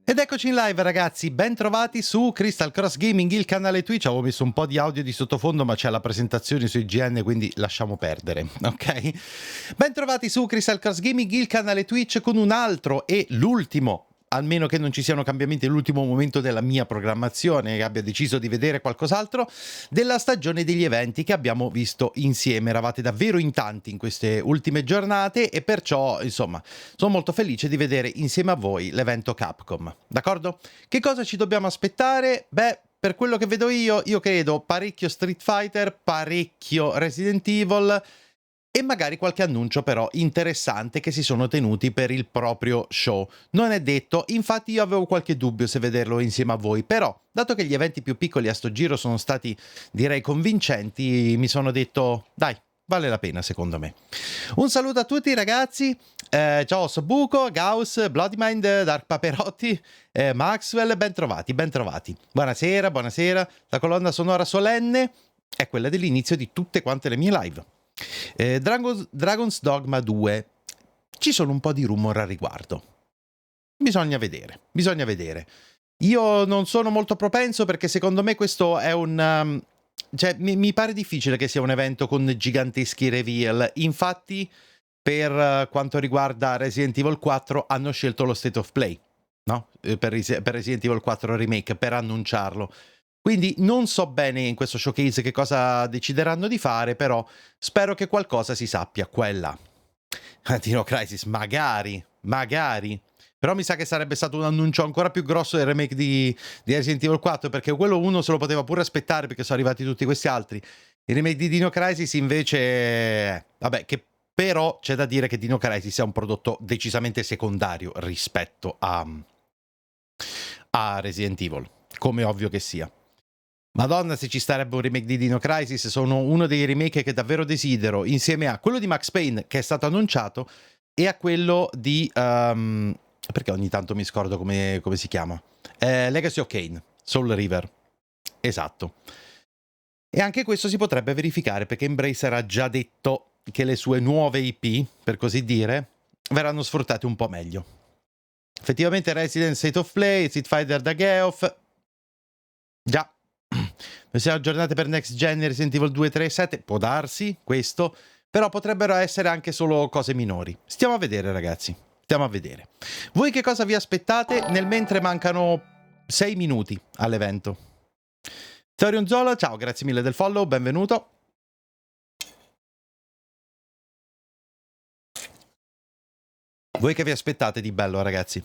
Ed eccoci in live ragazzi, ben trovati su Kristal Cross Gaming, il canale Twitch. Avevo messo un po' di audio di sottofondo ma c'è la presentazione su IGN, quindi lasciamo perdere, ok? Ben trovati su Kristal Cross Gaming, il canale Twitch, con un altro e l'ultimo, almeno che non ci siano cambiamenti, l'ultimo momento della mia programmazione, che abbia deciso di vedere qualcos'altro, della stagione degli eventi che abbiamo visto insieme. Eravate davvero in tanti in queste ultime giornate e perciò, insomma, sono molto felice di vedere insieme a voi l'evento Capcom, d'accordo? Che cosa ci dobbiamo aspettare? Beh, per quello che vedo io credo parecchio Street Fighter, parecchio Resident Evil e magari qualche annuncio però interessante che si sono tenuti per il proprio show. Non è detto, infatti io avevo qualche dubbio se vederlo insieme a voi, però dato che gli eventi più piccoli a sto giro sono stati, direi, convincenti, mi sono detto, dai, vale la pena secondo me. Un saluto a tutti ragazzi, ciao Sobuco, Gauss, Bloodymind, Dark Paperotti, Maxwell, ben trovati, ben trovati. Buonasera, buonasera, la colonna sonora solenne è quella dell'inizio di tutte quante le mie live. Dragon's Dogma 2, ci sono un po' di rumor a riguardo, bisogna vedere. Io non sono molto propenso perché secondo me questo è un cioè mi pare difficile che sia un evento con giganteschi reveal. Infatti per quanto riguarda Resident Evil 4 hanno scelto lo State of Play, no? Per Resident Evil 4 Remake, per annunciarlo. Quindi non so bene in questo showcase che cosa decideranno di fare, però spero che qualcosa si sappia qua e là. Dino Crisis, magari. Però mi sa che sarebbe stato un annuncio ancora più grosso del remake di Resident Evil 4, perché quello uno se lo poteva pure aspettare perché sono arrivati tutti questi altri. Il remake di Dino Crisis invece, vabbè, che però c'è da dire che Dino Crisis è un prodotto decisamente secondario rispetto a Resident Evil, come ovvio che sia. Madonna se ci starebbe un remake di Dino Crisis, sono uno dei remake che davvero desidero, insieme a quello di Max Payne che è stato annunciato e a quello di perché ogni tanto mi scordo come si chiama, Legacy of Kain, Soul River, esatto. E anche questo si potrebbe verificare perché Embracer ha già detto che le sue nuove IP, per così dire, verranno sfruttate un po' meglio. Effettivamente Resident State of Play, Street Fighter da Geoff, già. Siamo aggiornate per Next Gen Resident Evil 2, 3, 7, può darsi questo, però potrebbero essere anche solo cose minori. Stiamo a vedere ragazzi, stiamo a vedere. Voi che cosa vi aspettate? Nel mentre mancano 6 minuti all'evento. Torion Zola, ciao, grazie mille del follow, benvenuto. Voi che vi aspettate di bello ragazzi?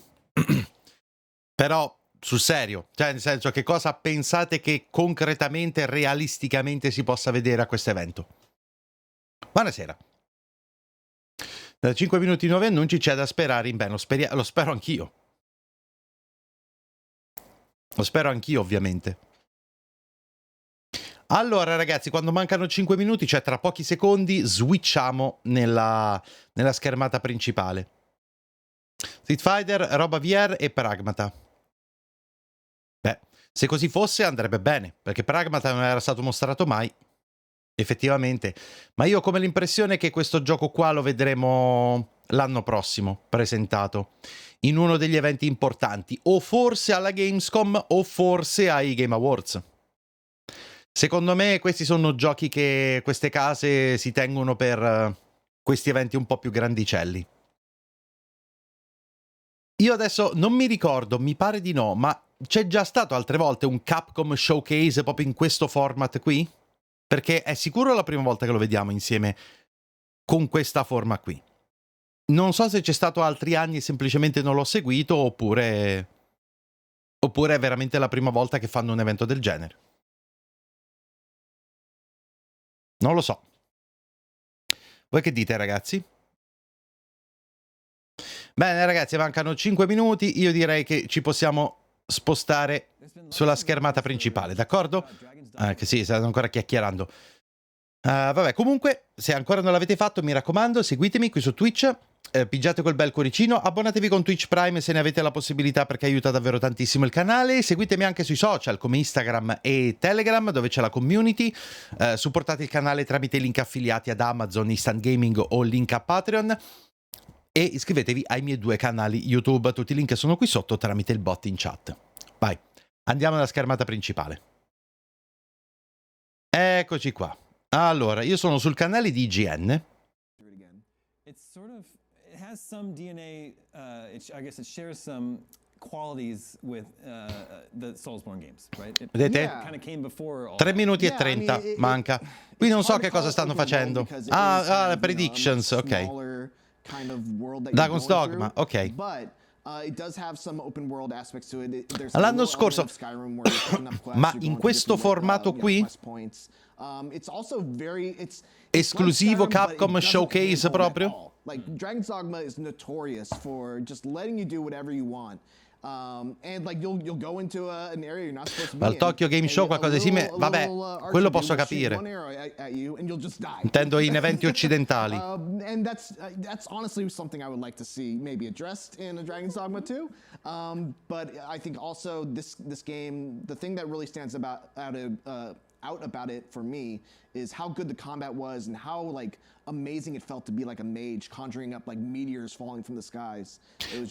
Però sul serio, cioè nel senso, che cosa pensate che concretamente, realisticamente si possa vedere a questo evento? Buonasera. Da 5 minuti 9 annunci c'è da sperare in bene, lo spero anch'io. Lo spero anch'io ovviamente. Allora ragazzi, quando mancano 5 minuti, cioè tra pochi secondi, switchiamo nella schermata principale. Street Fighter, roba VR e Pragmata. Beh, se così fosse andrebbe bene, perché Pragmata non era stato mostrato mai, effettivamente. Ma io ho come l'impressione che questo gioco qua lo vedremo l'anno prossimo, presentato, in uno degli eventi importanti, o forse alla Gamescom, o forse ai Game Awards. Secondo me questi sono giochi che queste case si tengono per questi eventi un po' più grandicelli. Io adesso non mi ricordo, mi pare di no, ma c'è già stato altre volte un Capcom Showcase proprio in questo format qui? Perché è sicuro la prima volta che lo vediamo insieme con questa forma qui. Non so se c'è stato altri anni e semplicemente non l'ho seguito, oppure è veramente la prima volta che fanno un evento del genere. Non lo so. Voi che dite, ragazzi? Bene, ragazzi, mancano 5 minuti. Io direi che ci possiamo spostare sulla schermata principale, d'accordo? Che sì, stanno ancora chiacchierando. Vabbè, comunque, se ancora non l'avete fatto, mi raccomando, seguitemi qui su Twitch, pigiate quel bel cuoricino, abbonatevi con Twitch Prime se ne avete la possibilità, perché aiuta davvero tantissimo il canale. Seguitemi anche sui social come Instagram e Telegram, dove c'è la community. Supportate il canale tramite i link affiliati ad Amazon, Instant Gaming o link a Patreon. E iscrivetevi ai miei 2 canali YouTube, tutti i link sono qui sotto tramite il bot in chat. Vai, andiamo alla schermata principale. Eccoci qua. Allora, io sono sul canale di IGN. Vedete? 3 minuti e 30 manca. Qui non so che cosa stanno facendo. Predictions, ok. Dragon's Dogma, ok. L'anno scorso, ma in questo formato qui, esclusivo Capcom Showcase proprio? Dragon's Dogma is notorious for just letting you do whatever you want. And like you'll go into an area you're not supposed to be in. Al Tokyo Game Show qualcosa di simile, vabbè, quello posso capire. Intendo in eventi occidentali. And that's honestly something I would like to see maybe addressed in a Dragon's Dogma 2. But I think also this game, the thing that really stands out about it for me is how good the combat was and how like amazing it felt to be like a mage conjuring up like meteors falling from the skies.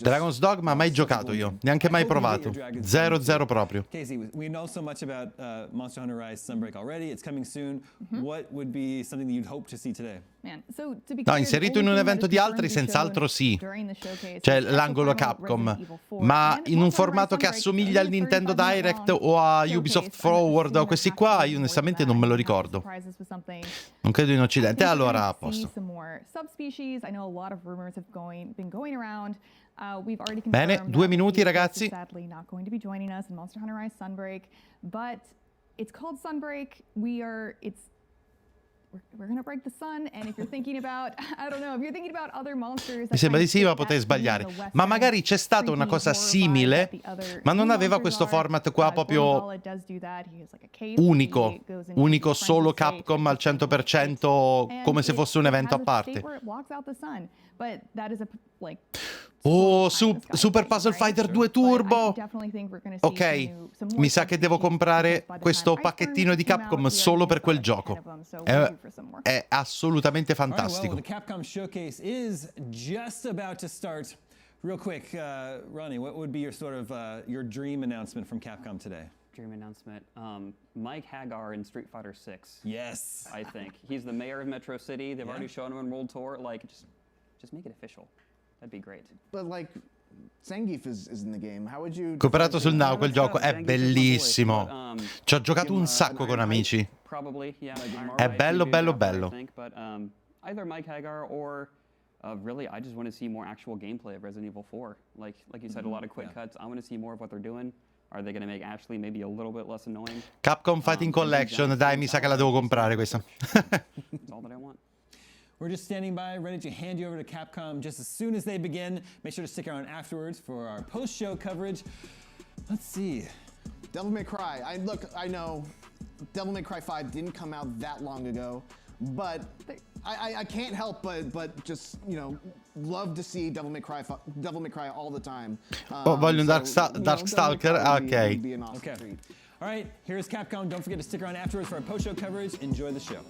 Dragon's Dogma mai giocato io, neanche mai provato. 0 proprio. Casey, we know so much about Monster Hunter Rise Sunbreak already. It's coming soon. What would be something that you'd hope to see today? No, inserito in un evento di altri senz'altro sì. C'è l'angolo Capcom, ma in un formato che assomiglia al Nintendo Direct o a Ubisoft Forward o questi qua, io onestamente non me lo ricordo. Non credo in Occidente. Allora, a posto. Bene, 2 minuti, ragazzi. Mi sembra di sì, ma potrei sbagliare. Ma magari c'è stata una cosa simile, ma non aveva questo format qua proprio unico solo Capcom al 100%, come se fosse un evento a parte. Oh, Super Puzzle Fighter 2 Turbo! Ok, mi sa che devo comprare questo pacchettino di Capcom solo per quel gioco. È assolutamente fantastico. The Capcom Showcase is just about to start. Real quick, Ronnie, what would be your sort of your dream announcement from Capcom today? Dream announcement. Mike Hagar in Street Fighter 6. Yes. I think. He's the mayor of Metro City. They've already shown him in World Tour. Like, just make it official. That'd be great. But like, Zangief is in the game. How would you... Cooperato sul Now, quel gioco è bellissimo. Ci ho giocato un sacco con amici. Probably, yeah. È bello, bello, bello. But either Mike Hagar or really, I just want to see more actual gameplay of Resident Evil 4. Like you said, a lot of quick cuts. I want to see more of what they're doing. Are they going to make Ashley maybe a little bit less annoying? Capcom Fighting Collection, dai, mi sa che la devo comprare questa. That's all that I want. We're just standing by, ready to hand you over to Capcom just as soon as they begin. Make sure to stick around afterwards for our post-show coverage. Let's see. Devil May Cry. I know Devil May Cry 5 didn't come out that long ago, but I can't help but just, you know, love to see Devil May Cry all the time. Voglio un Darkstalker, ok. Would be an awesome Okay. treat. All right, here's Capcom. Don't forget to stick around afterwards for our post-show coverage. Enjoy the show.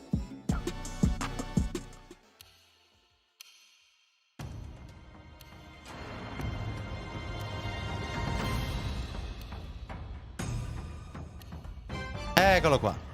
Eccolo qua.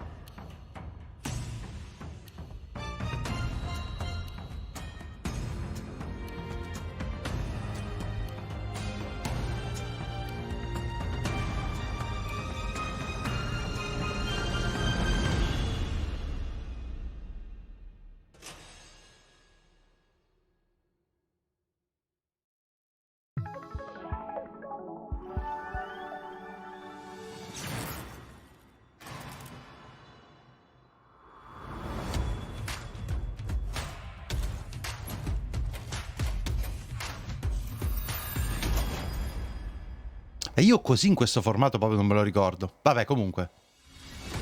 E io così in questo formato proprio non me lo ricordo. Vabbè, comunque.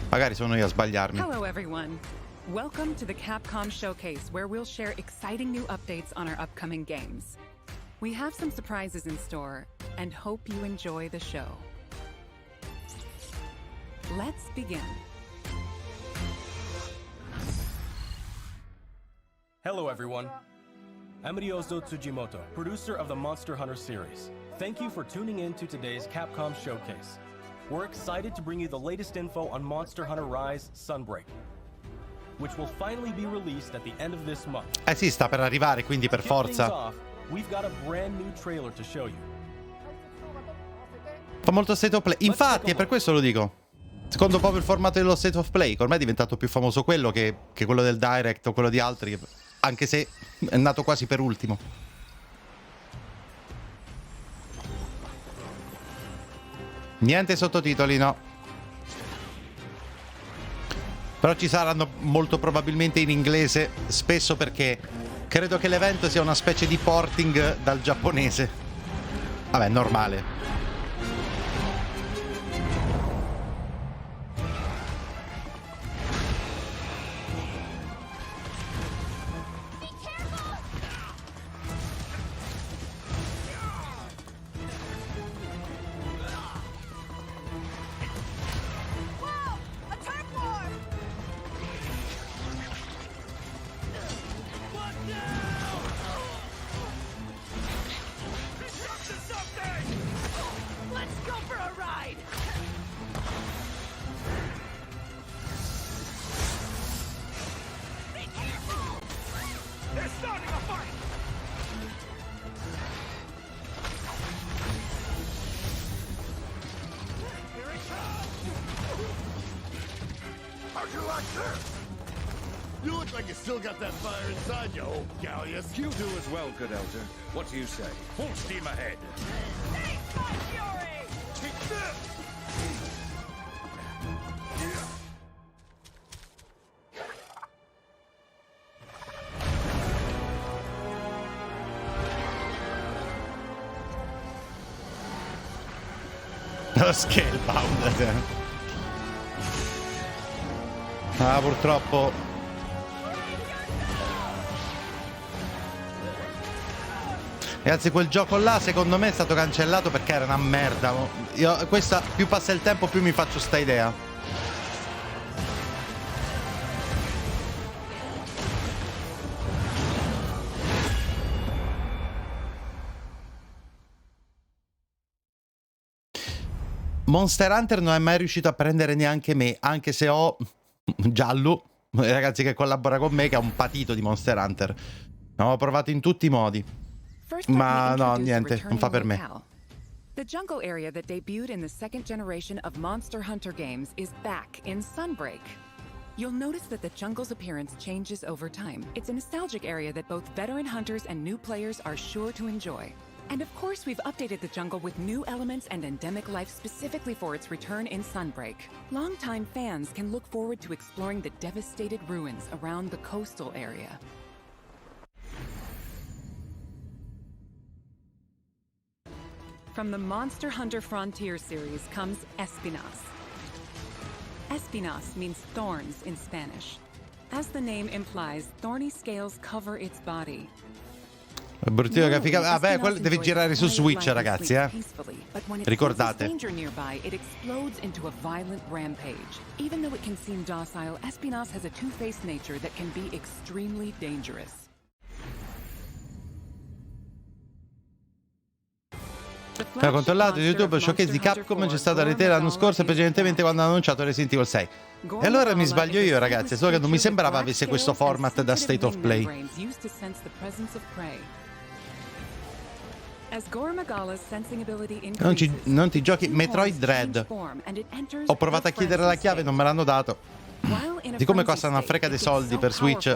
Magari sono io a sbagliarmi. Hello, everyone. Welcome to the Capcom Showcase, where we'll share exciting new updates on our upcoming games. We have some surprises in store, and hope you enjoy the show. Let's begin. Hello, everyone. I'm Ryozo Tsujimoto, producer of the Monster Hunter series. Thank you for tuning in to today's Capcom Showcase. We're excited to bring you the latest info on Monster Hunter Rise Sunbreak, which will finally be released at the end of this month. Eh sì, sta per arrivare, quindi per To kick things forza. off, we've got a brand new trailer to show you. Fa molto State of Play. Infatti, è per questo lo dico. Secondo proprio il formato dello State of Play, che ormai è diventato più famoso quello che quello del Direct o quello di altri, anche se è nato quasi per ultimo. Niente sottotitoli, no. Però ci saranno molto probabilmente in inglese, spesso perché credo che l'evento sia una specie di porting dal giapponese. Vabbè, normale. You look like you still got that fire inside you, old Gallius. You do as well, good elder. What do you say? Full steam ahead. Take this! Lo Scalebound. Ah, purtroppo. Ragazzi, quel gioco là secondo me è stato cancellato perché era una merda. Questa, più passa il tempo più mi faccio sta idea. Monster Hunter non è mai riuscito a prendere neanche me, anche se ho Giallo, ragazzi, che collabora con me, che ha un patito di Monster Hunter. Ho provato in tutti i modi. Ma no, niente, non fa per me. The jungle area that debuted in the second generation of Monster Hunter games is back in Sunbreak. You'll notice that the jungle's appearance changes over time. It's a nostalgic area that both veteran hunters and new players are sure to enjoy. And of course, we've updated the jungle with new elements and endemic life specifically for its return in Sunbreak. Longtime fans can look forward to exploring the devastated ruins around the coastal area. From the Monster Hunter Frontier series comes Espinas. Espinas means thorns in Spanish. As the name implies, thorny scales cover its body. Bruttino grafica. Vabbè, quello deve girare su Switch, ragazzi, Ricordate. Danger nearby, it explodes into a violent rampage. Even though it can seem docile, Espinas has a two-faced nature that can be extremely dangerous. Ho controllato YouTube showcase di Capcom, c'è stata rete l'anno scorso, precedentemente quando hanno annunciato Resident Evil 6. E allora mi sbaglio io, ragazzi, solo che non mi sembrava avesse questo format da State of Play. Non ti giochi Metroid Dread. Ho provato a chiedere la chiave, non me l'hanno dato. Di come costa una freca dei soldi per Switch.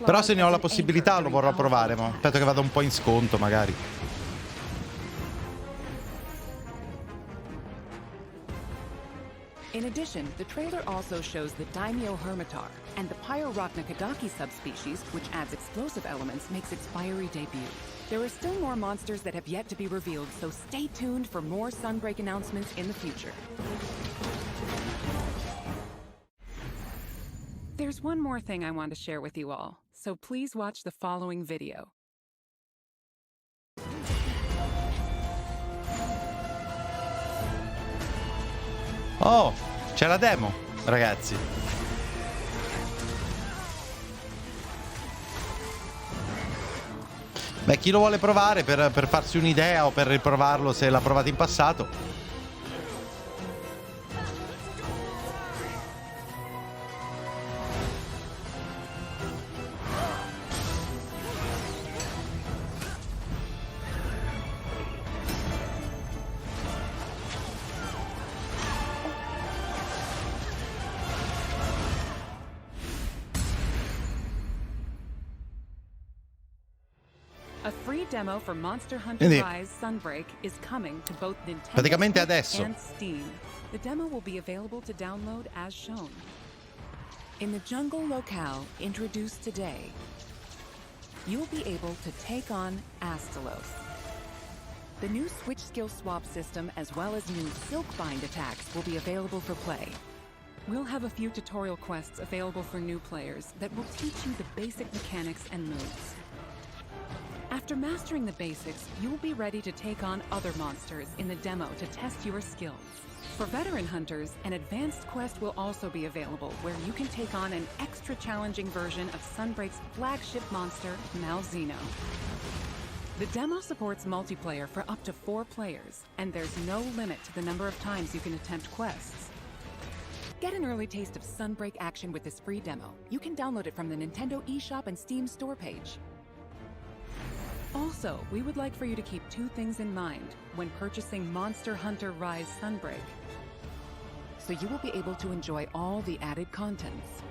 Però se ne ho la possibilità lo vorrò provare, ma aspetto che vada un po' in sconto magari. In addition, the trailer also shows the Daimyo Hermitar, and the Pyrorochnakadaki subspecies, which adds explosive elements, makes its fiery debut. There are still more monsters that have yet to be revealed, so stay tuned for more Sunbreak announcements in the future. There's one more thing I want to share with you all, so please watch the following video. Oh, c'è la demo, ragazzi. Beh, chi lo vuole provare per farsi un'idea o per riprovarlo se l'ha provato in passato. A free demo for Monster Hunter Rise Sunbreak is coming to both Nintendo praticamente adesso. and Steam. The demo will be available to download as shown. In the jungle locale introduced today, you'll be able to take on Astalos. The new Switch skill swap system as well as new Silkbind attacks will be available for play. We'll have a few tutorial quests available for new players that will teach you the basic mechanics and moves. After mastering the basics, you will be ready to take on other monsters in the demo to test your skills. For veteran hunters, an advanced quest will also be available where you can take on an extra challenging version of Sunbreak's flagship monster, Malzeno. The demo supports multiplayer for up to 4 players, and there's no limit to the number of times you can attempt quests. Get an early taste of Sunbreak action with this free demo. You can download it from the Nintendo eShop and Steam store page. Also, we would like for you to keep 2 things in mind when purchasing Monster Hunter Rise Sunbreak, so you will be able to enjoy all the added contents.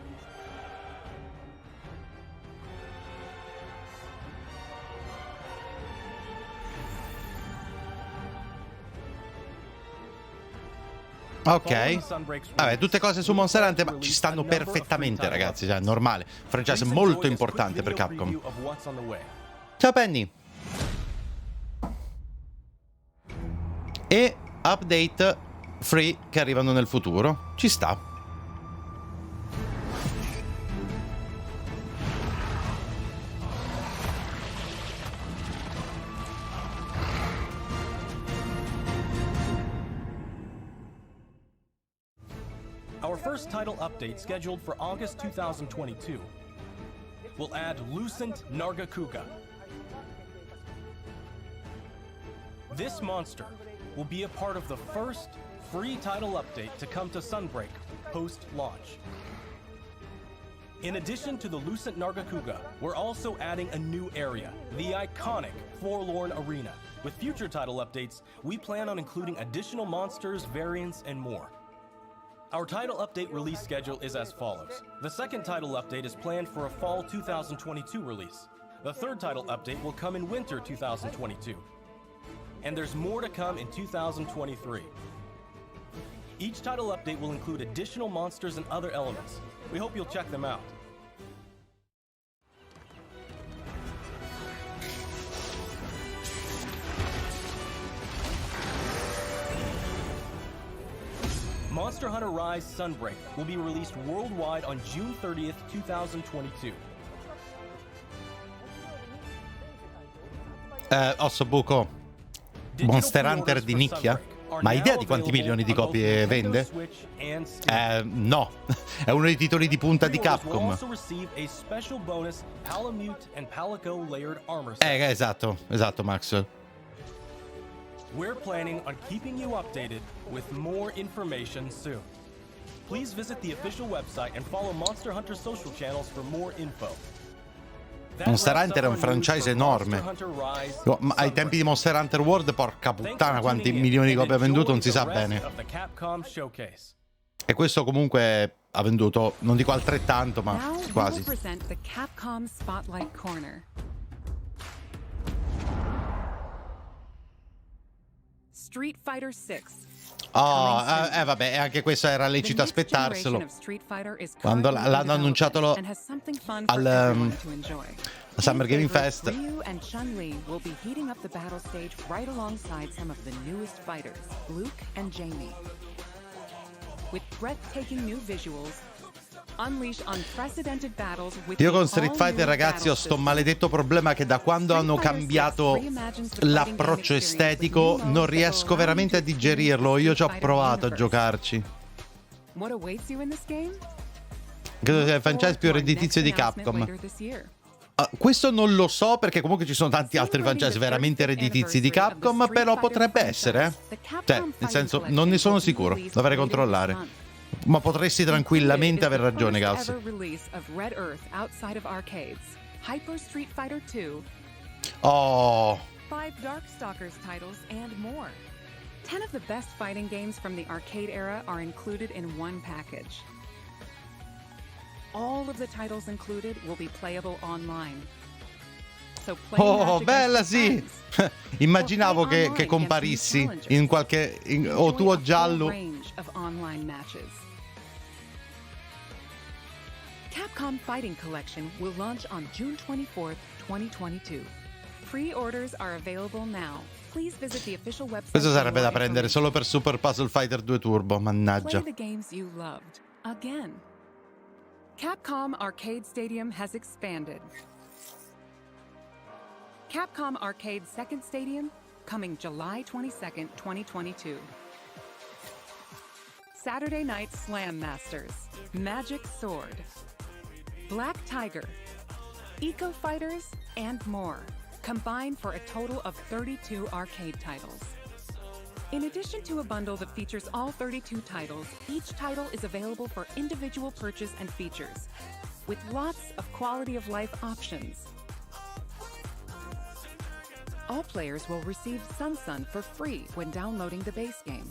Ok, vabbè, tutte cose su Monster Hunter, ma ci stanno perfettamente, ragazzi, cioè, è normale. Franchise molto importante per Capcom. Ciao Penny. E update free che arrivano nel futuro. Ci sta. Our first title update, scheduled for August 2022, will add Lucent Nargacuga. This monster will be a part of the first free title update to come to Sunbreak post-launch. In addition to the Lucent Nargacuga, we're also adding a new area, the iconic Forlorn Arena. With future title updates, we plan on including additional monsters, variants, and more. Our title update release schedule is as follows. The second title update is planned for a fall 2022 release. The third title update will come in winter 2022. And there's more to come in 2023. Each title update will include additional monsters and other elements. We hope you'll check them out. Monster Hunter Rise Sunbreak will be released worldwide on June 30th, 2022. Ossobuco, Monster Hunter di nicchia? Ma hai idea di quanti milioni di copie vende? No, è uno dei titoli di punta di Capcom. Esatto, Max. We're planning on keeping you updated with more information soon. Please visit the official website and follow Monster Hunter social channels for more info. Monster Hunter è un franchise enorme. Ma ai tempi di Monster Hunter World, porca puttana, quanti milioni di copie ha venduto non si sa bene. E questo comunque ha venduto, non dico altrettanto, ma quasi. Street Fighter 6. Vabbè, anche questo era lecito aspettarselo. Quando l'hanno annunciato al Summer Gaming Fest. Ryu and Chun-Li will be heating up the battle stage right alongside some of the newest fighters, Luke and Jamie. With breathtaking new visuals, unleash unprecedented battles with Io con Street Fighter, ragazzi, ho sto maledetto problema che da quando hanno cambiato l'approccio estetico non riesco veramente a digerirlo. Io ci ho provato a giocarci. Credo sia il franchise più redditizio di Capcom. Questo non lo so, perché comunque ci sono tanti altri franchise veramente redditizi di Capcom, però potrebbe essere, Cioè, nel senso, non ne sono sicuro, dovrei controllare. Ma potresti tranquillamente aver ragione, Gals. Oh. 5 Darkstalkers titles and more. 10 of the best fighting games from the arcade era are included in one package. All of the titles included will be playable online. So oh, bella, sì! Immaginavo che comparissi in qualche o tuo giallo. Capcom Fighting Collection will launch on June 24th, 2022. Pre-orders are available now. Please visit the official website. Questo sarebbe da prendere solo per Super Puzzle Fighter 2 Turbo, mannaggia. Play the games you loved again. Capcom Arcade Stadium has expanded. Capcom Arcade Second Stadium, coming July 22nd, 2022. Saturday Night Slam Masters, Magic Sword, Black Tiger, Eco Fighters, and more, combined for a total of 32 arcade titles. In addition to a bundle that features all 32 titles, each title is available for individual purchase and features, with lots of quality-of-life options. All players will receive Sun for free when downloading the base game.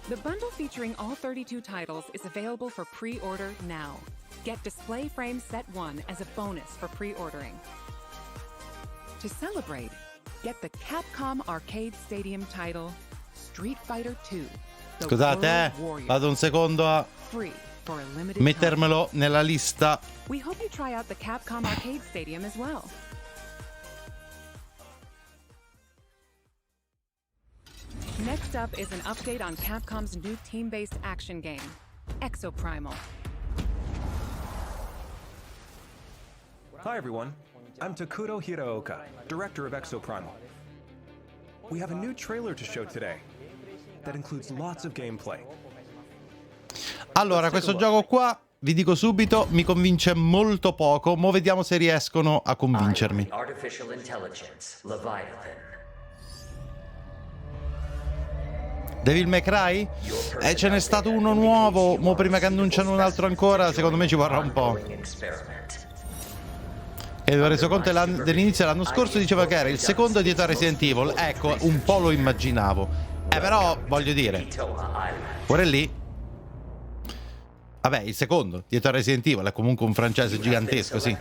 The bundle featuring all 32 titles is available for pre-order now. Get Display Frame Set 1 as a bonus for pre-ordering. To celebrate, get the Capcom Arcade Stadium title Street Fighter 2. Scusate, vado un secondo a mettermelo nella lista. We hope you try out the Capcom Arcade Stadium as well. Next up is an update on Capcom's new team-based action game, Exoprimal. Hi everyone, I'm Takuro Hiraoka, director of Exoprimal. We have a new trailer to show today that includes lots of gameplay. Allora, questo gioco qua, vi dico subito, mi convince molto poco, mo vediamo se riescono a convincermi. Artificial Intelligence, Leviathan. Devil May Cry? Ce n'è stato uno nuovo, mo prima che annunciano un altro ancora, secondo me ci vorrà un po'. E ho reso conto dell'inizio dell'anno scorso, diceva che era il secondo dietro a Resident Evil. Ecco, un po' lo immaginavo. Però, voglio dire, pure lì, vabbè, il secondo dietro a Resident Evil è comunque un franchise gigantesco, sì.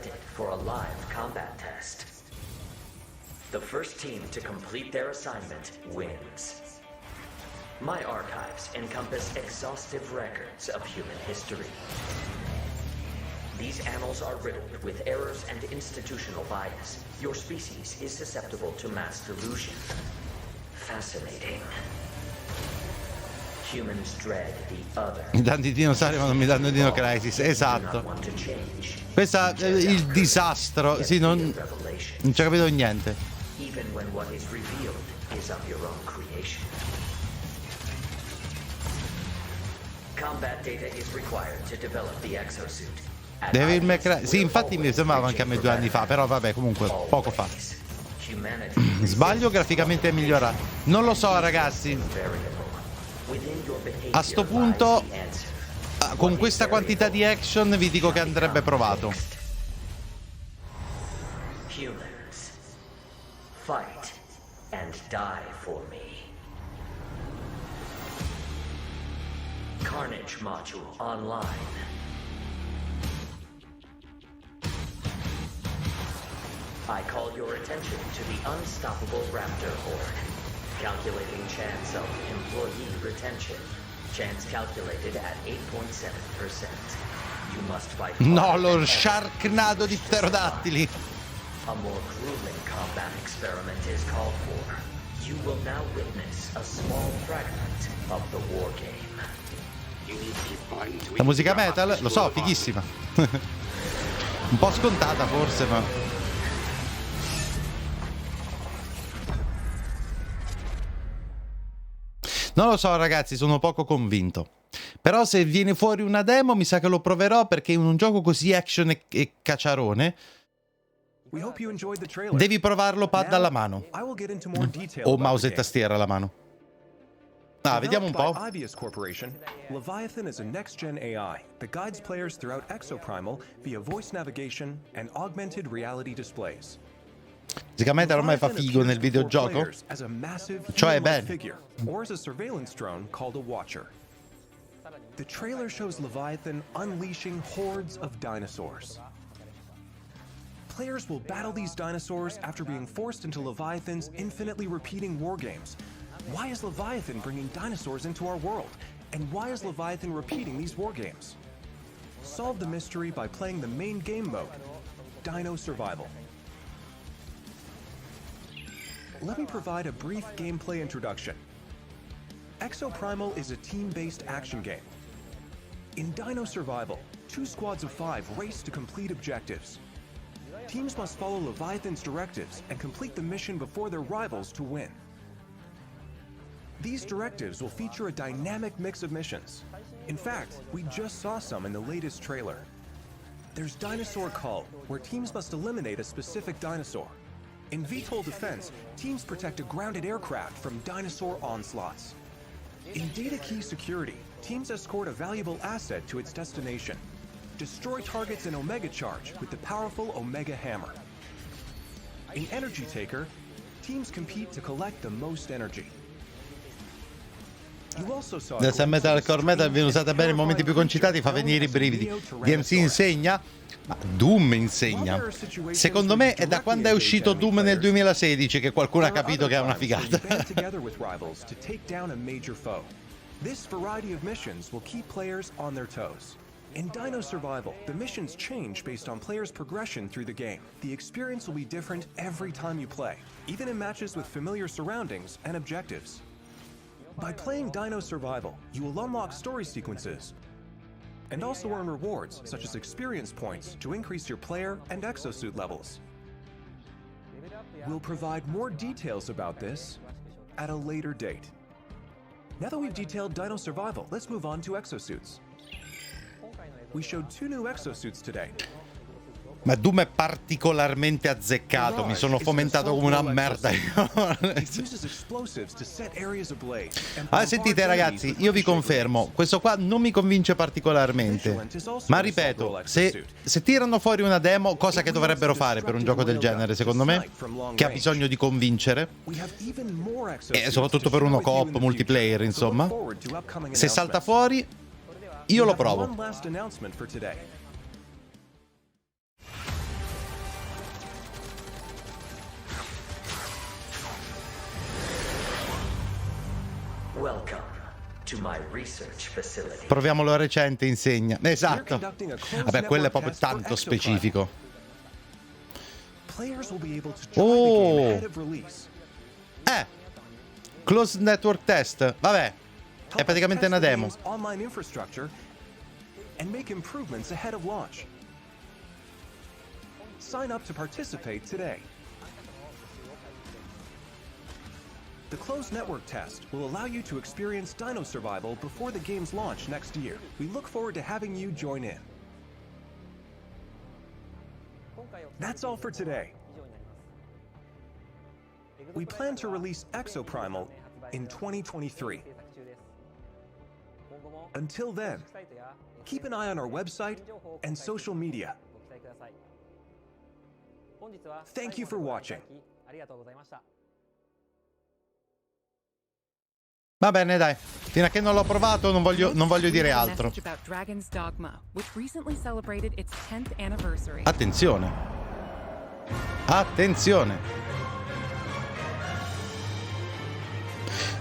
The first team to complete their assignment wins. My archives encompass exhaustive records of human history. These annals are riddled with errors and institutional bias. Your species is susceptible to mass delusion. Fascinating. Humans dread the other. Mi danno i dinosauri ma non mi danno Dino Crisis. Esatto. Questo è il disastro. Sì, non ci ho capito niente. Even when what is revealed is of your own creation. Combat data is required to develop the exosuit. Devil May Cry. Sì, infatti mi sembrava anche a me 2 anni fa, però vabbè, comunque, poco fa. Sbaglio, graficamente è migliorato. Non lo so, ragazzi. A sto punto, con questa quantità di action, vi dico che andrebbe provato. Humans, fight and die for me. Carnage module online. I call your attention to the unstoppable raptor horde. Calculating chance of employee retention. Chance calculated at 8.7%. You must fight. No, lo sharknado di pterodattili. A more grueling combat experiment is called for. You will now witness a small fragment of the war game. La musica metal, lo so, fighissima. Un po' scontata forse, ma... Non lo so, ragazzi, sono poco convinto. Però se viene fuori una demo mi sa che lo proverò, perché in un gioco così action e cacciarone devi provarlo pad alla mano o mouse e tastiera alla mano. Ah, vediamo un po'. Leviathan is a next-gen AI that guides players throughout Exoprimal via voice navigation and augmented reality displays. Basicamente ormai fa figo nel videogioco, cioè Ben. Or as a surveillance drone called a Watcher. The trailer shows Leviathan unleashing hordes of dinosaurs. Players will battle these dinosaurs after being forced into Leviathan's infinitely repeating war games. Why is Leviathan bringing dinosaurs into our world? And why is Leviathan repeating these war games? Solve the mystery by playing the main game mode, Dino Survival. Let me provide a brief gameplay introduction. Exoprimal is a team-based action game. In Dino Survival, 2 squads of 5 race to complete objectives. Teams must follow Leviathan's directives and complete the mission before their rivals to win. These directives will feature a dynamic mix of missions. In fact, we just saw some in the latest trailer. There's Dinosaur Cull, where teams must eliminate a specific dinosaur. In VTOL Defense, teams protect a grounded aircraft from dinosaur onslaughts. In Data Key Security, teams escort a valuable asset to its destination. Destroy targets in Omega Charge with the powerful Omega Hammer. In Energy Taker, teams compete to collect the most energy. Adesso a Metalcore Metal viene usata bene in momenti più concitati, fa venire i brividi. DMC insegna? Ma Doom insegna. Secondo me è da quando è uscito Doom nel 2016 che qualcuno ha capito che è una figata. This variety of missions will keep players on their toes. In Dino Survival, the missions change based on players' progression through the game. The experience will be different every time you play, even in matches with familiar surroundings and objectives. By playing Dino Survival, you will unlock story sequences and also earn rewards such as experience points to increase your player and exosuit levels. We'll provide more details about this at a later date. Now that we've detailed Dino Survival, let's move on to exosuits. We showed 2 new exosuits today. Ma Doom è particolarmente azzeccato, mi sono fomentato come una merda. Ah, sentite ragazzi, io vi confermo, questo qua non mi convince particolarmente. Ma ripeto, se tirano fuori una demo, cosa che dovrebbero fare per un gioco del genere, secondo me, che ha bisogno di convincere, e soprattutto per uno co-op multiplayer, insomma, se salta fuori, io lo provo. Proviamo lo recente, insegna. Esatto. Vabbè, quello è proprio tanto specifico. Oh. Closed network test. Vabbè. È praticamente una demo. Online infrastructure and make improvements ahead of launch. Sign up to participate today. The closed network test will allow you to experience Dino Survival before the game's launch next year. We look forward to having you join in. That's all for today. We plan to release Exoprimal in 2023. Until then, keep an eye on our website and social media. Thank you for watching. Va bene, dai. Fino a che non l'ho provato non voglio dire altro. Attenzione. Attenzione.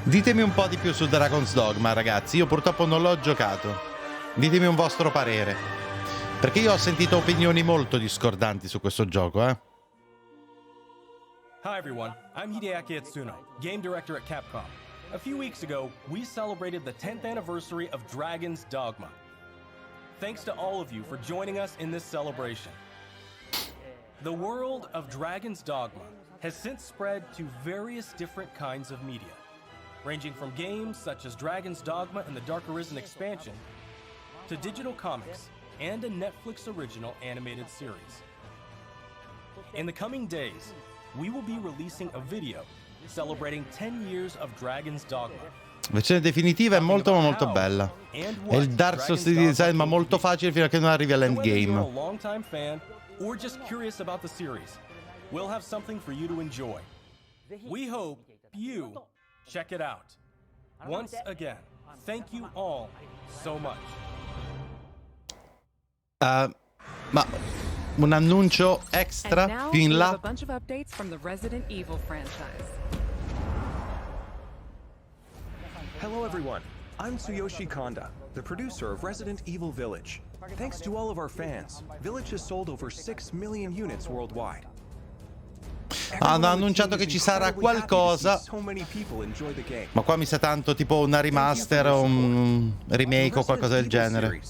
Ditemi un po' di più su Dragon's Dogma, ragazzi. Io purtroppo non l'ho giocato. Ditemi un vostro parere. Perché io ho sentito opinioni molto discordanti su questo gioco, eh. Hi everyone, I'm Hideaki Itsuno, game director at Capcom. A few weeks ago, we celebrated the 10th anniversary of Dragon's Dogma. Thanks to all of you for joining us in this celebration. The world of Dragon's Dogma has since spread to various different kinds of media, ranging from games such as Dragon's Dogma and the Dark Arisen expansion, to digital comics and a Netflix original animated series. In the coming days, we will be releasing a video celebrating 10 years of Dragon's Dogma. La versione definitiva è molto bella. È il Dark Souls di design, ma molto facile fino a che non arrivi all'endgame. Or just curious about the series, we'll have something for you to enjoy. We hope you check it out. Once again, thank you all so much. Ma un annuncio extra più in là. Hello everyone, I'm Tsuyoshi Kanda, the producer of Resident Evil Village. Thanks to all of our fans, Village has sold over 6 million units worldwide. Hanno annunciato che ci sarà qualcosa, ma qua mi sa tanto tipo una remaster o un remake o qualcosa del genere.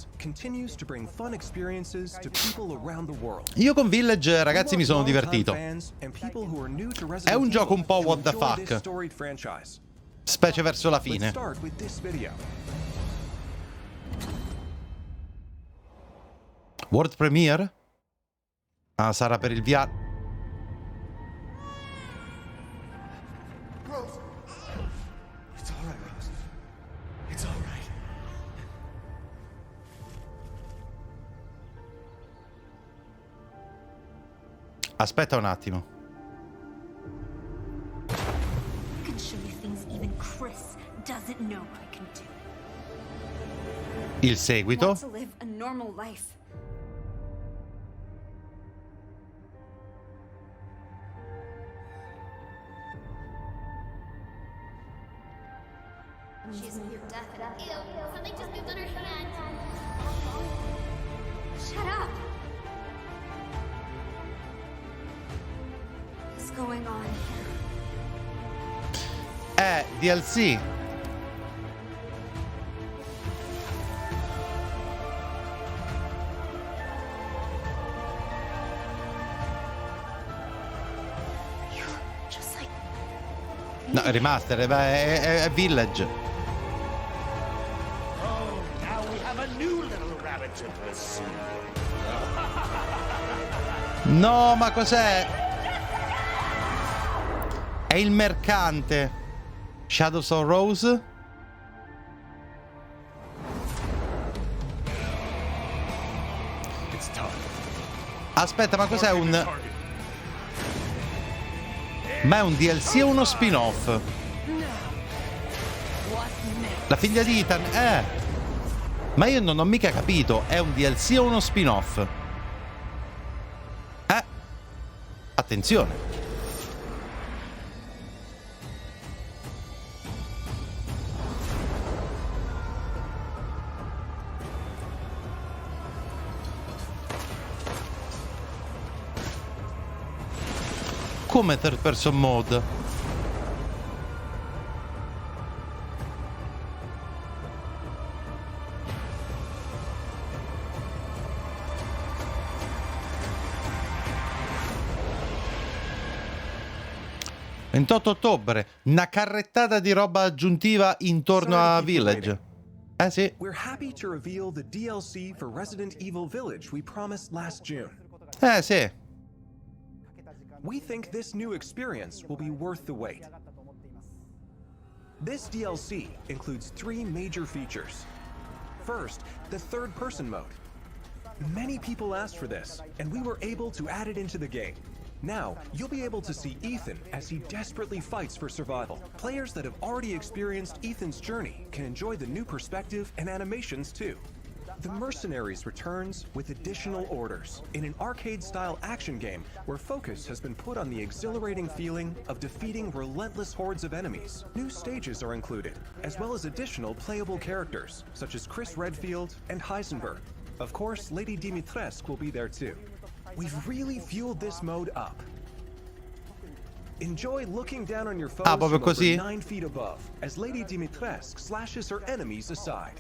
Io con Village, ragazzi, mi sono divertito. È un gioco un po' what the fuck, specie verso la fine. World Premiere? Ah, sarà per il VR. Aspetta un attimo. Il seguito? She's definitely ill. Something just moved on her hand. Shut up. What's going on here? DLC. No, remaster, è Village. No, ma cos'è? È il mercante. Shadows of Rose? Aspetta, ma cos'è un... Ma è un DLC o uno spin-off? La figlia di Ethan, Ma io non ho mica capito, è un DLC o uno spin-off? Attenzione. Come third person mode? 28 ottobre, una carrettata di roba aggiuntiva intorno a Village. Sì. We're happy to reveal the DLC for Resident Evil Village we promised last June. Sì. We think this new experience will be worth the wait. This DLC includes 3 major features. First, the third-person mode. Many people asked for this, and we were able to add it into the game. Now, you'll be able to see Ethan as he desperately fights for survival. Players that have already experienced Ethan's journey can enjoy the new perspective and animations too. The Mercenaries returns with additional orders in an arcade-style action game where focus has been put on the exhilarating feeling of defeating relentless hordes of enemies. New stages are included, as well as additional playable characters, such as Chris Redfield and Heisenberg. Of course, Lady Dimitrescu will be there too. We've really fueled this mode up. Enjoy looking down on your foes from over 9 feet above, as Lady Dimitrescu slashes her enemies aside.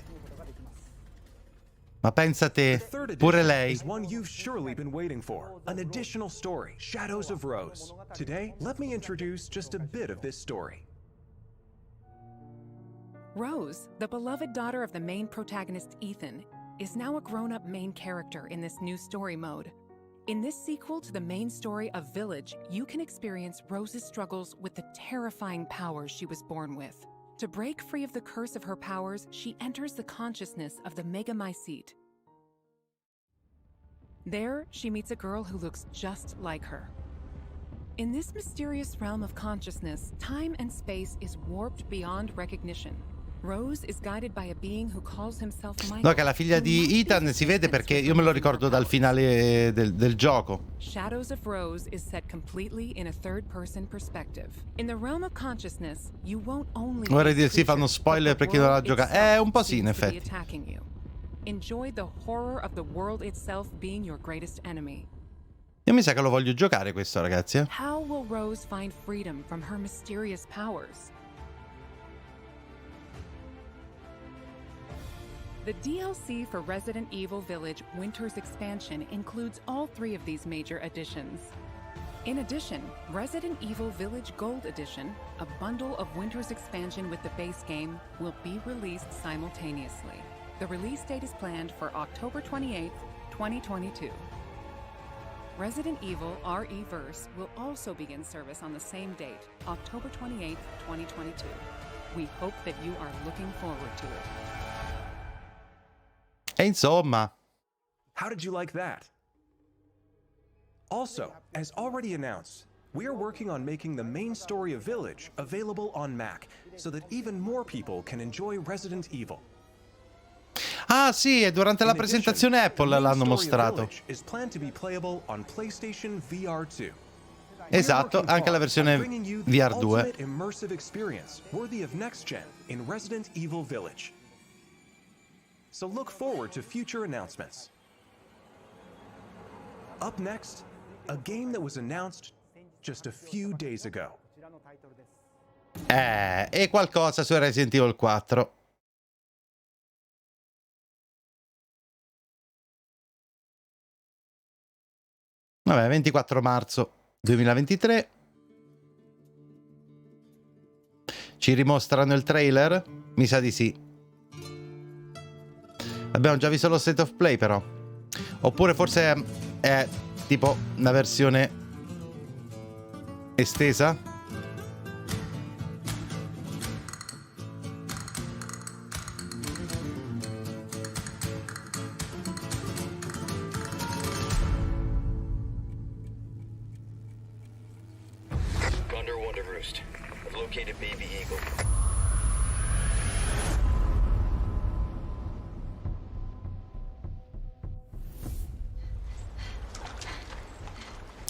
Ma pensa te, pure lei. Is one you've surely been waiting for. An additional story, Shadows of Rose. Today, let me introduce just a bit of this story. Rose, the beloved daughter of the main protagonist Ethan, is now a grown-up main character in this new story mode. In this sequel to the main story of Village, you can experience Rose's struggles with the terrifying powers she was born with. To break free of the curse of her powers, she enters the consciousness of the Mega Mycete. There, she meets a girl who looks just like her. In this mysterious realm of consciousness, time and space is warped beyond recognition. Rose is guided by a being who calls himself Michael. No, che la figlia di Ethan si vede perché io me lo ricordo dal finale del gioco. Shadows of Rose is set completely in a third-person perspective. In the realm of consciousness, you won't only Vorrei dire si fanno spoiler per chi non l'ha giocato. Un po' sì, in effetti. Enjoy the horror of the world itself being your greatest enemy. Io mi sa che lo voglio giocare questo, ragazzi. How will Rose find freedom from her mysterious powers? The DLC for Resident Evil Village Winter's Expansion includes all 3 of these major additions. In addition, Resident Evil Village Gold Edition, a bundle of Winter's Expansion with the base game, will be released simultaneously. The release date is planned for October 28th, 2022. Resident Evil RE-Verse will also begin service on the same date, October 28th, 2022. We hope that you are looking forward to it. E insomma. How did you like that? Also, as already announced, we are working on making the main story of Village available on Mac, so that even more people can enjoy Resident Evil. Ah sì, e durante la presentazione Apple l'hanno mostrato. Is planned to be playable on PlayStation VR 2. Esatto, anche la versione VR 2. Immersive experience worthy of next gen in Resident Evil Village. So look forward to future announcements. Up next, a game that was announced just a few days ago. E qualcosa su Resident Evil 4. Vabbè, 24 marzo 2023. Ci rimostrano il trailer? Mi sa di sì. Abbiamo già visto lo State of Play però. Oppure forse è tipo una versione estesa? Condor 1 to Roost. I've located Baby Eagle.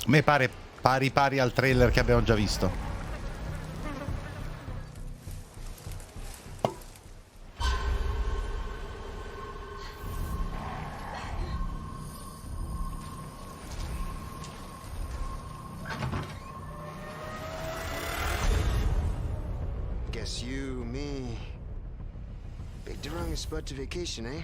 A me pare pari al trailer che abbiamo già visto. Guess you, me, picked the wrong spot to vacation, eh?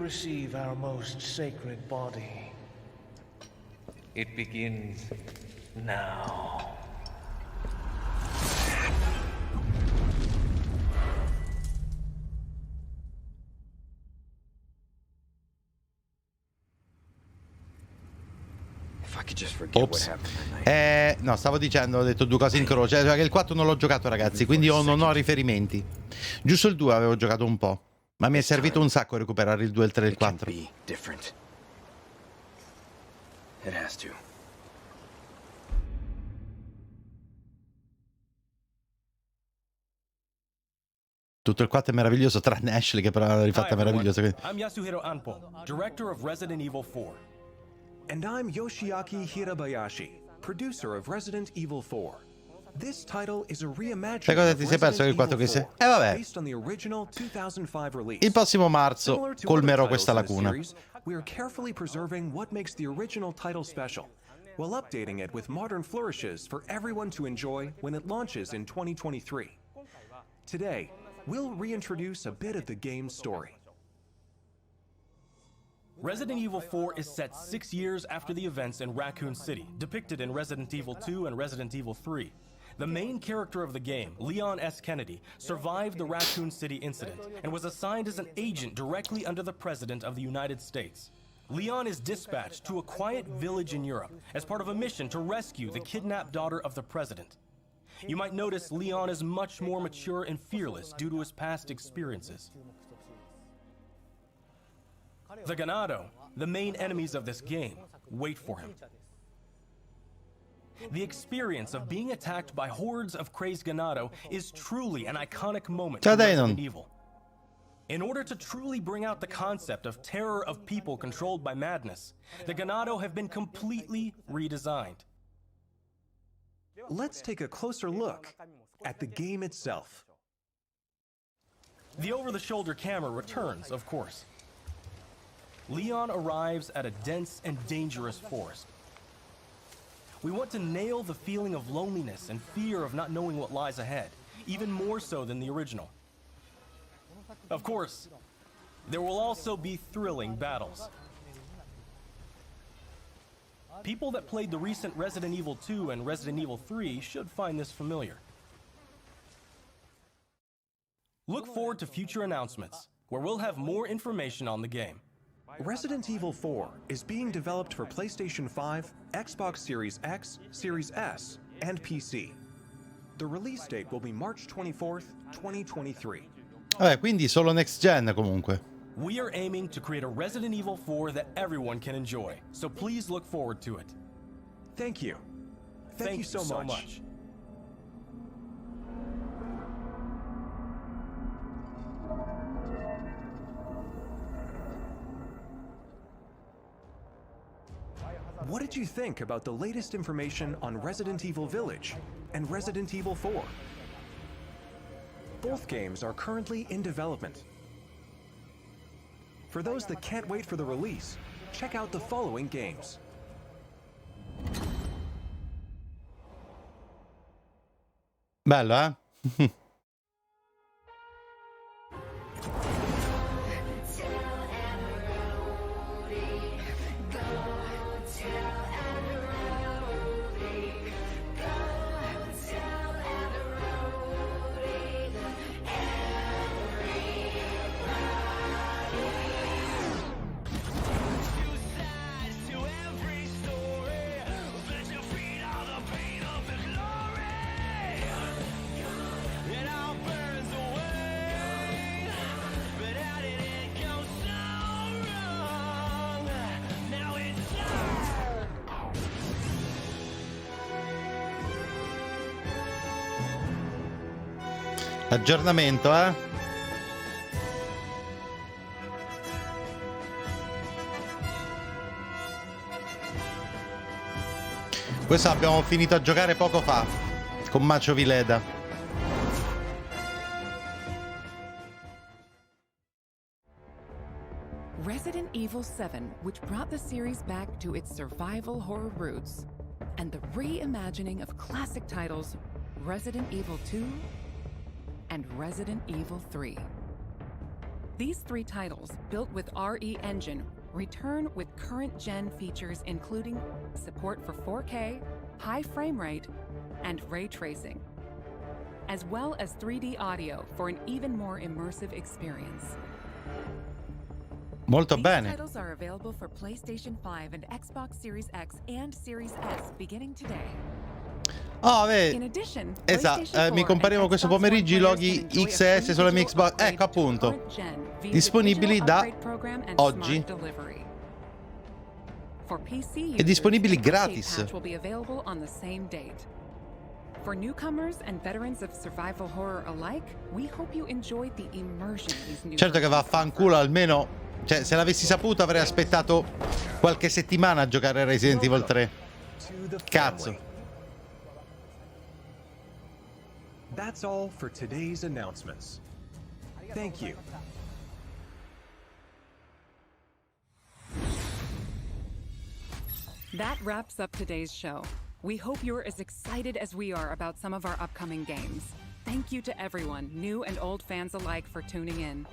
receive our most sacred body. It begins now. Ops. No, stavo dicendo, ho detto due cose in croce. Cioè che il 4 non l'ho giocato, ragazzi, quindi io non ho riferimenti. Giusto il 2 avevo giocato un po', ma mi è servito un sacco recuperare il 2, il 3 e il 4. Tutto il 4 è meraviglioso, tranne Ashley che però l'ha rifatta meravigliosa. I'm Yasuhiro Anpo, director of Resident Evil 4. And I'm Yoshiaki Hirabayashi, producer of Resident Evil 4. This title is a reimagining Sai cosa of ti sei perso che il 4 che sei? Vabbè. based on the original 2005 release. Il prossimo marzo Similar to colmerò other questa titles in the lacuna. series, we are carefully preserving what makes the original title special, while updating it with modern flourishes for everyone to enjoy when it launches in 2023. Today, we'll reintroduce a bit of the game's story. Resident Evil 4 is set 6 years after the events in Raccoon City, depicted in Resident Evil 2 and Resident Evil 3. The main character of the game, Leon S. Kennedy, survived the Raccoon City incident and was assigned as an agent directly under the President of the United States. Leon is dispatched to a quiet village in Europe as part of a mission to rescue the kidnapped daughter of the President. You might notice Leon is much more mature and fearless due to his past experiences. The Ganado, the main enemies of this game, wait for him. The experience of being attacked by hordes of crazed Ganado is truly an iconic moment in Resident Evil. In order to truly bring out the concept of terror of people controlled by madness, the Ganado have been completely redesigned. Let's take a closer look at the game itself. The over-the-shoulder camera returns, of course. Leon arrives at a dense and dangerous forest. We want to nail the feeling of loneliness and fear of not knowing what lies ahead, even more so than the original. Of course, there will also be thrilling battles. People that played the recent Resident Evil 2 and Resident Evil 3 should find this familiar. Look forward to future announcements, where we'll have more information on the game. Resident Evil 4 is being developed for PlayStation 5, Xbox Series X, Series S, and PC. The release date will be March 24th, 2023. Vabbè, quindi solo next gen comunque. We are aiming to create a Resident Evil 4 that everyone can enjoy, so please look forward to it. Thank you. Thank you so much. What did you think about the latest information on Resident Evil Village and Resident Evil 4? Both games are currently in development. For those that can't wait for the release, check out the following games. Bello, eh? Aggiornamento, eh? Questo abbiamo finito a giocare poco fa con Macio Vileda. Resident Evil 7, which brought the series back to its survival horror roots, and the reimagining of classic titles Resident Evil 2 and Resident Evil 3. These 3 titles, built with RE Engine, return with current-gen features including support for 4K, high frame rate, and ray tracing, as well as 3D audio for an even more immersive experience. Molto These bene. titles are available for PlayStation 5 and Xbox Series X and Series S beginning today. Oh, In addition, esatto, PlayStation mi 4 compariamo and questo Xbox One pomeriggio i players loghi can enjoy a XS free sulla mia digital Xbox. upgrade Ecco to appunto, current gen via the disponibili digital da upgrade program and oggi smart delivery. For PC e users, disponibili the update gratis. patch will be available on the same date. For newcomers and veterans of survival horror alike, we hope you enjoyed the immersion these new Certo che versions vaffanculo, almeno, cioè, se l'avessi saputo avrei aspettato qualche settimana a giocare a Resident Evil 3. Cazzo. That's all for today's announcements. Thank you. That wraps up today's show. We hope you're as excited as we are about some of our upcoming games. Thank you to everyone, new and old fans alike, for tuning in.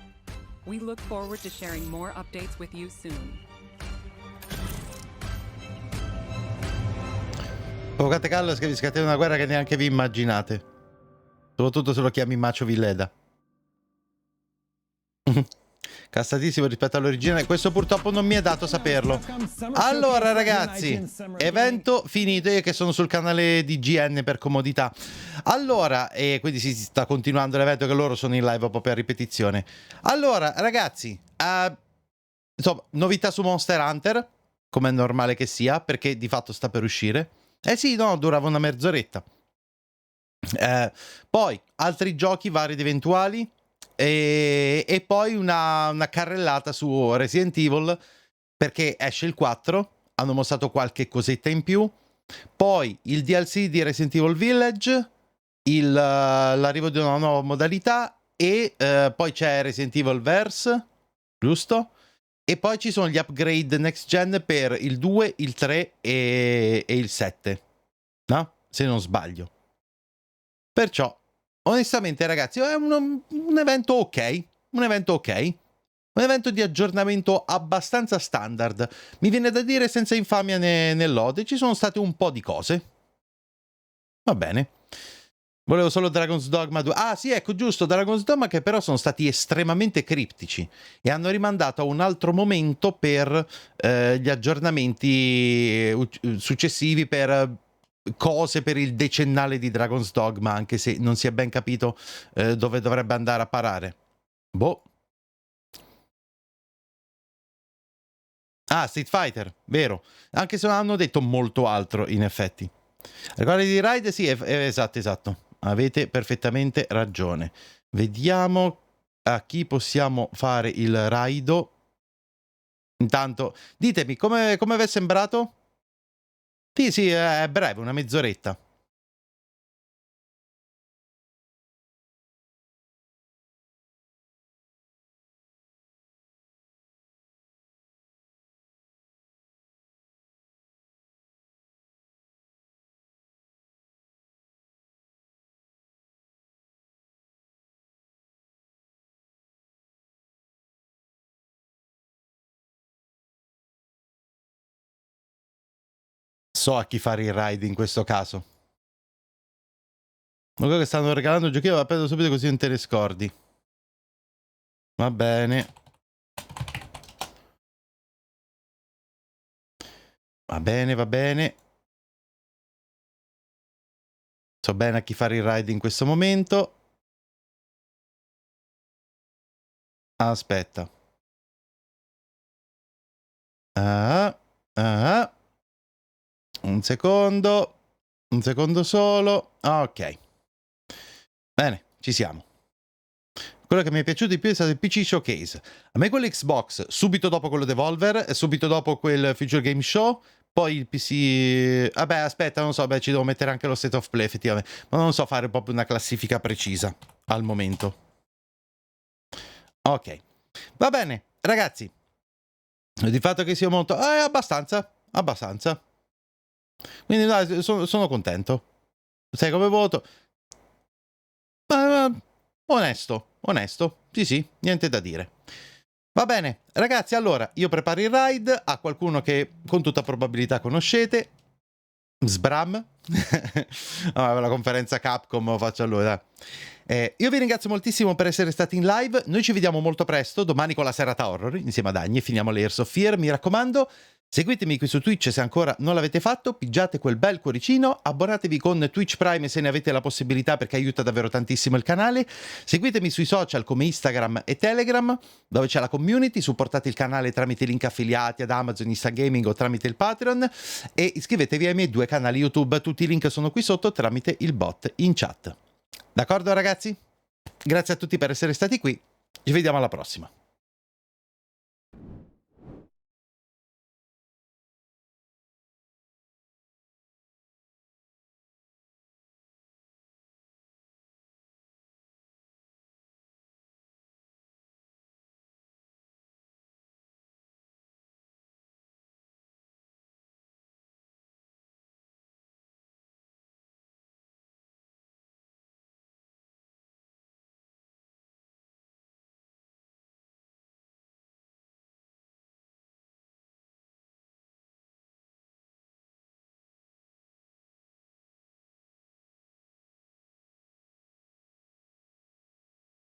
We look forward to sharing more updates with you soon. Provocate Carlos che vi scatena una guerra che neanche vi immaginate. Soprattutto se lo chiami Macio Villeda. Castatissimo rispetto all'originale. Questo purtroppo non mi è dato saperlo. Allora ragazzi, evento finito. Io che sono sul canale di GN per comodità. Allora, e quindi si sta continuando l'evento, che loro sono in live proprio a ripetizione. Allora ragazzi, insomma, novità su Monster Hunter, come è normale che sia, perché di fatto sta per uscire. Eh sì, no, durava una mezz'oretta. Poi altri giochi vari ed eventuali. E poi una carrellata su Resident Evil, perché esce il 4, hanno mostrato qualche cosetta in più, poi il DLC di Resident Evil Village, l'arrivo di una nuova modalità e poi c'è Resident Evil Verse, giusto? E poi ci sono gli upgrade next gen per il 2, il 3 e il 7, no? Se non sbaglio. Perciò onestamente ragazzi è un evento ok, un evento di aggiornamento abbastanza standard, mi viene da dire senza infamia né lode. Ci sono state un po' di cose, va bene. Volevo solo Dragon's Dogma 2. Ah sì, ecco, giusto, Dragon's Dogma, che però sono stati estremamente criptici e hanno rimandato a un altro momento per gli aggiornamenti successivi, per cose per il decennale di Dragon's Dogma, anche se non si è ben capito dove dovrebbe andare a parare. Boh. Ah, Street Fighter, vero. Anche se non hanno detto molto altro, in effetti. Ricordi di Raid? Sì, esatto. Avete perfettamente ragione. Vediamo a chi possiamo fare il raido. Intanto, ditemi, come vi è sembrato? Sì, è breve, una mezz'oretta. So a chi fare il raid in questo caso. Non credo che stanno regalando un giochino, la prendo subito così non te ne scordi. Va bene. Va bene. So bene a chi fare il raid in questo momento. Aspetta. Un secondo solo. Ok. Bene, ci siamo. Quello che mi è piaciuto di più è stato il PC Showcase. A me quello Xbox, subito dopo quello Devolver, subito dopo quel Future Game Show, poi il PC... Vabbè, aspetta, non so, ci devo mettere anche lo State of Play, effettivamente. Ma non so fare proprio una classifica precisa, al momento. Ok. Va bene, ragazzi. Di fatto che sia molto... abbastanza. Quindi dai, sono contento. Sai come voto? Onesto. Sì, niente da dire. Va bene, ragazzi, allora io preparo il raid a qualcuno che con tutta probabilità conoscete. Sbram. La conferenza Capcom lo faccio allora. Io vi ringrazio moltissimo per essere stati in live. Noi ci vediamo molto presto, domani con la serata horror insieme ad Agni e finiamo Layers of Fear. Mi raccomando, seguitemi qui su Twitch se ancora non l'avete fatto, pigiate quel bel cuoricino, abbonatevi con Twitch Prime se ne avete la possibilità perché aiuta davvero tantissimo il canale, seguitemi sui social come Instagram e Telegram dove c'è la community, supportate il canale tramite link affiliati ad Amazon, Instagaming o tramite il Patreon e iscrivetevi ai miei 2 canali YouTube, tutti i link sono qui sotto tramite il bot in chat. D'accordo ragazzi? Grazie a tutti per essere stati qui, ci vediamo alla prossima.